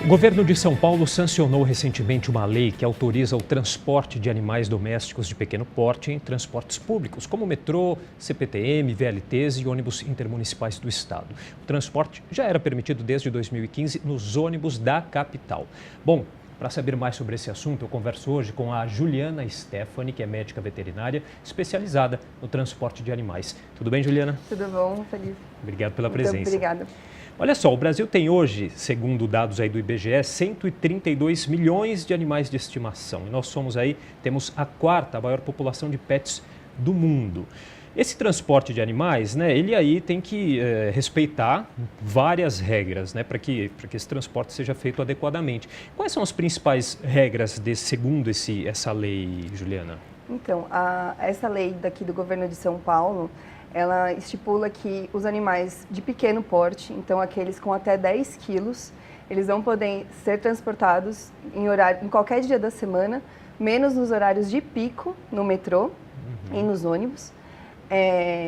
O governo de São Paulo sancionou recentemente uma lei que autoriza o transporte de animais domésticos de pequeno porte em transportes públicos, como metrô, CPTM, VLTs e ônibus intermunicipais do estado. O transporte já era permitido desde 2015 nos ônibus da capital. Bom, para saber mais sobre esse assunto, eu converso hoje com a Juliana Stefani, que é médica veterinária especializada no transporte de animais. Tudo bem, Juliana? Tudo bom, Felipe? Obrigado pela presença. Muito obrigada. Olha só, o Brasil tem hoje, segundo dados aí do IBGE, 132 milhões de animais de estimação. E nós temos a quarta maior população de pets do mundo. Esse transporte de animais, né, ele aí tem que respeitar várias regras, né, para que esse transporte seja feito adequadamente. Quais são as principais regras segundo essa lei, Juliana? Então, essa lei daqui do governo de São Paulo, ela estipula que os animais de pequeno porte, então aqueles com até 10 quilos, eles vão poder ser transportados em qualquer dia da semana, menos nos horários de pico, no metrô e nos ônibus.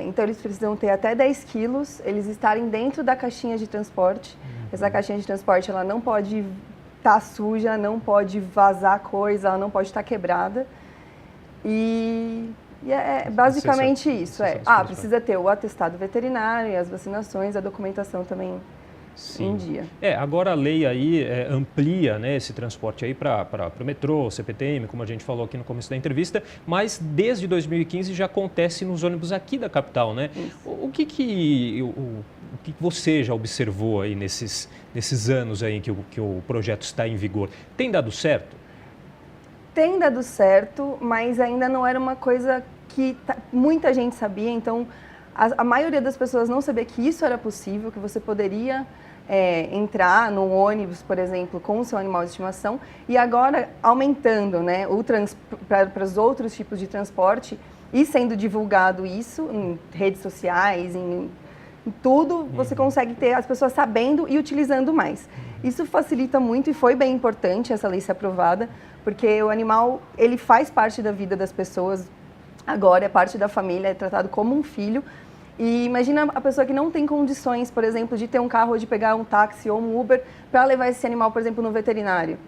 Então eles precisam ter até 10 quilos, eles estarem dentro da caixinha de transporte. Essa caixinha de transporte ela não pode estar suja, não pode vazar coisa, ela não pode estar quebrada. E é basicamente isso. Precisa ter o atestado veterinário, as vacinações, a documentação também em dia. Agora a lei aí amplia, né, esse transporte aí para o metrô, CPTM, como a gente falou aqui no começo da entrevista, mas desde 2015 já acontece nos ônibus aqui da capital, né? O que você já observou aí nesses anos aí que o projeto está em vigor? Tem dado certo? Tem dado certo, mas ainda não era uma coisa que muita gente sabia, então a maioria das pessoas não sabia que isso era possível, que você poderia entrar no ônibus, por exemplo, com o seu animal de estimação, e agora aumentando, né, para os outros tipos de transporte e sendo divulgado isso em redes sociais, em tudo, você consegue ter as pessoas sabendo e utilizando mais. Isso facilita muito e foi bem importante essa lei ser aprovada, porque o animal, ele faz parte da vida das pessoas, agora é parte da família, é tratado como um filho. E imagina a pessoa que não tem condições, por exemplo, de ter um carro ou de pegar um táxi ou um Uber para levar esse animal, por exemplo, no veterinário.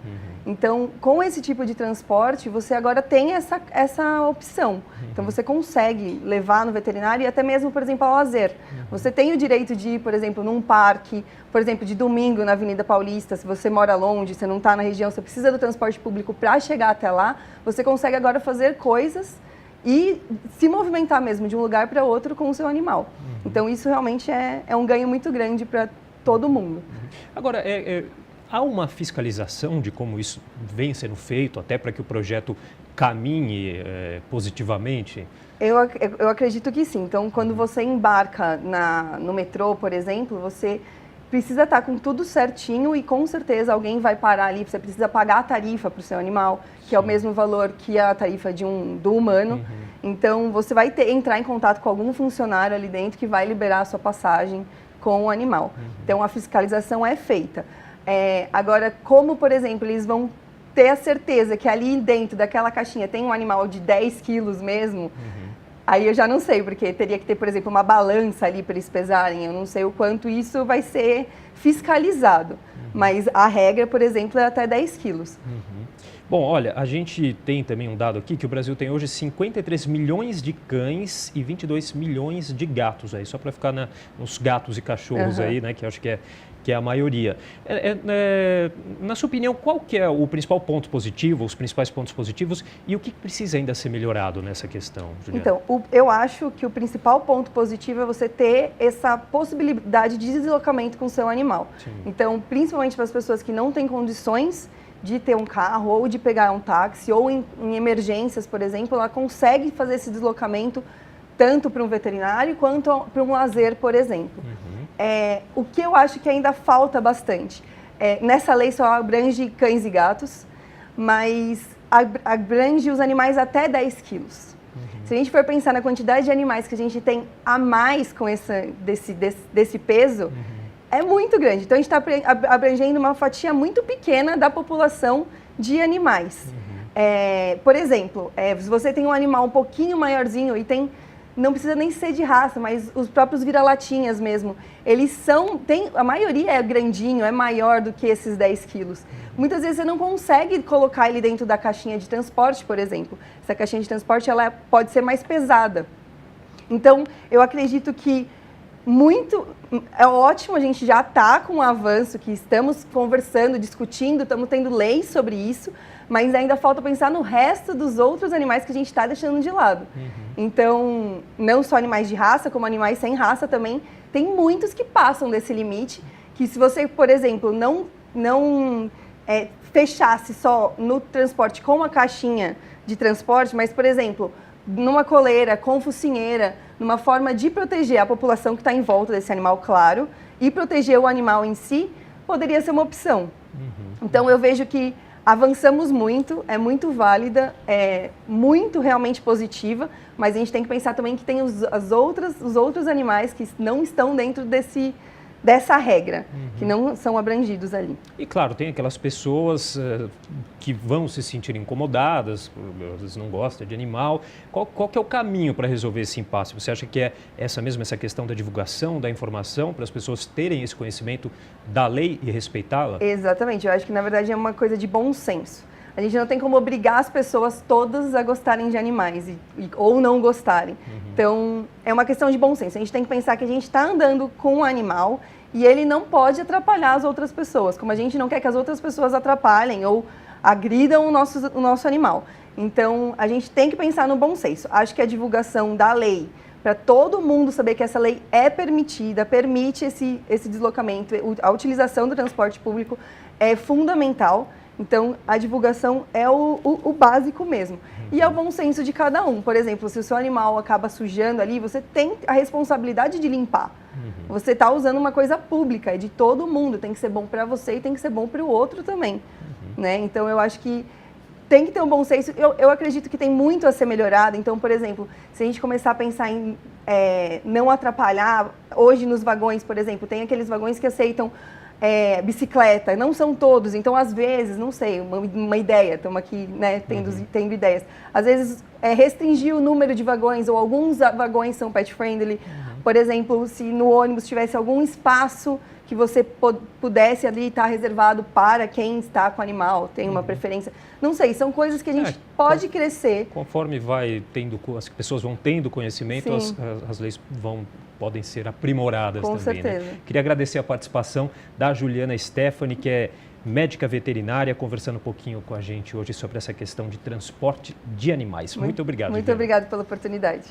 Então, com esse tipo de transporte, você agora tem essa opção. Então, você consegue levar no veterinário e até mesmo, por exemplo, ao lazer. Você tem o direito de ir, por exemplo, num parque, por exemplo, de domingo na Avenida Paulista, se você mora longe, você não está na região, você precisa do transporte público para chegar até lá, você consegue agora fazer coisas e se movimentar mesmo de um lugar para outro com o seu animal. Então, isso realmente é um ganho muito grande para todo mundo. Agora, há uma fiscalização de como isso vem sendo feito, até para que o projeto caminhe positivamente? Eu acredito que sim. Então, quando você embarca no metrô, por exemplo, você precisa estar com tudo certinho e com certeza alguém vai parar ali, você precisa pagar a tarifa para o seu animal, que é o mesmo valor que a tarifa do humano. Então, você vai entrar em contato com algum funcionário ali dentro que vai liberar a sua passagem com o animal. Então, a fiscalização é feita. Agora, como, por exemplo, eles vão ter a certeza que ali dentro daquela caixinha tem um animal de 10 quilos mesmo, aí eu já não sei, porque teria que ter, por exemplo, uma balança ali para eles pesarem. Eu não sei o quanto isso vai ser fiscalizado. Mas a regra, por exemplo, é até 10 quilos. Bom, olha, a gente tem também um dado aqui que o Brasil tem hoje 53 milhões de cães e 22 milhões de gatos aí, só para ficar nos gatos e cachorros aí, né, que eu acho que é a maioria. Na sua opinião, qual que é o principal ponto positivo, os principais pontos positivos e o que precisa ainda ser melhorado nessa questão, Juliana? Então, eu acho que o principal ponto positivo é você ter essa possibilidade de deslocamento com o seu animal. Então, principalmente para as pessoas que não têm condições de ter um carro ou de pegar um táxi ou em emergências, por exemplo, ela consegue fazer esse deslocamento tanto para um veterinário quanto para um lazer, por exemplo. O que eu acho que ainda falta bastante, nessa lei só abrange cães e gatos, mas abrange os animais até 10 quilos. Se a gente for pensar na quantidade de animais que a gente tem a mais com desse peso, é muito grande. Então, a gente está abrangendo uma fatia muito pequena da população de animais. Por exemplo, se você tem um animal um pouquinho maiorzinho e tem não precisa nem ser de raça, mas os próprios vira-latinhas mesmo, eles são, a maioria é grandinho, é maior do que esses 10 quilos. Muitas vezes você não consegue colocar ele dentro da caixinha de transporte, por exemplo. Essa caixinha de transporte, ela pode ser mais pesada. Então, eu acredito que é ótimo, a gente já está com um avanço, que estamos conversando, discutindo, estamos tendo leis sobre isso, mas ainda falta pensar no resto dos outros animais que a gente está deixando de lado. Então, não só animais de raça, como animais sem raça também, tem muitos que passam desse limite, que se você, por exemplo, não fechasse só no transporte com uma caixinha de transporte, mas, por exemplo, numa coleira, com focinheira, numa forma de proteger a população que está em volta desse animal, claro, e proteger o animal em si, poderia ser uma opção. Então, eu vejo que avançamos muito, é muito válida, é muito realmente positiva, mas a gente tem que pensar também que tem os outros animais que não estão dentro dessa regra, que não são abrangidos ali. E claro, tem aquelas pessoas que vão se sentir incomodadas, elas não gostam de animal. Qual que é o caminho para resolver esse impasse? Você acha que é essa questão da divulgação, da informação, para as pessoas terem esse conhecimento da lei e respeitá-la? Exatamente, eu acho que na verdade é uma coisa de bom senso. A gente não tem como obrigar as pessoas todas a gostarem de animais ou não gostarem. Então, é uma questão de bom senso. A gente tem que pensar que a gente está andando com um animal e ele não pode atrapalhar as outras pessoas, como a gente não quer que as outras pessoas atrapalhem ou agridam o nosso animal. Então, a gente tem que pensar no bom senso. Acho que a divulgação da lei, para todo mundo saber que essa lei é permitida, permite esse deslocamento, a utilização do transporte público é fundamental. Então, a divulgação é o básico mesmo. E é o bom senso de cada um. Por exemplo, se o seu animal acaba sujando ali, você tem a responsabilidade de limpar. Você está usando uma coisa pública, é de todo mundo. Tem que ser bom para você e tem que ser bom para o outro também. Né? Então, eu acho que tem que ter um bom senso. Eu acredito que tem muito a ser melhorado. Então, por exemplo, se a gente começar a pensar em não atrapalhar, hoje nos vagões, por exemplo, tem aqueles vagões que aceitam bicicleta, não são todos, então às vezes, não sei, uma ideia, estamos aqui, né, tendo ideias, às vezes restringir o número de vagões, ou alguns vagões são pet friendly, por exemplo, se no ônibus tivesse algum espaço que você pudesse ali estar reservado para quem está com o animal, tem uma preferência, não sei, são coisas que a gente pode crescer. Conforme as pessoas vão tendo conhecimento, as leis podem ser aprimoradas com também. certeza. Né? Queria agradecer a participação da Juliana Stephanie, que é médica veterinária, conversando um pouquinho com a gente hoje sobre essa questão de transporte de animais. Muito obrigado, Muito Juliana. obrigada pela oportunidade.